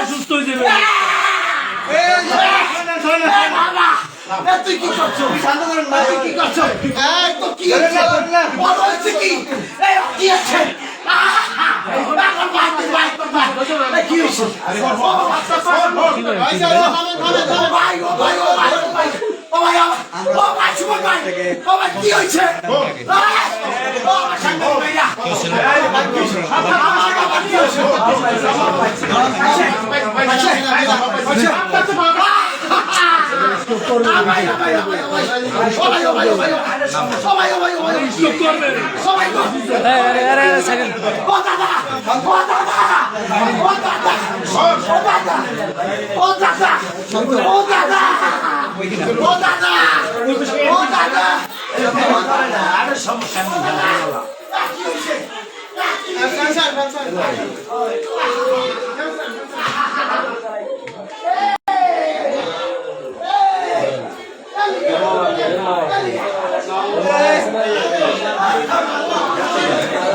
সুস্থ হয়ে যাবে। তুই কি করছো? কি করছো? কি হচ্ছে? কি কি আছে? কি হয়েছে? কি হয়েছে?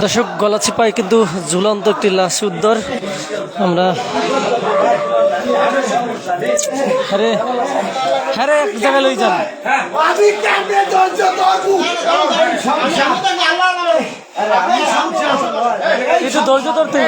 দর্শক, গলাচিপায় কিন্তু ঝুলন্ত একটি লাশ উদ্ধার। আমরা হ্যাঁ এক জায়গায় লই যান, একটু ধৈর্য ধরতে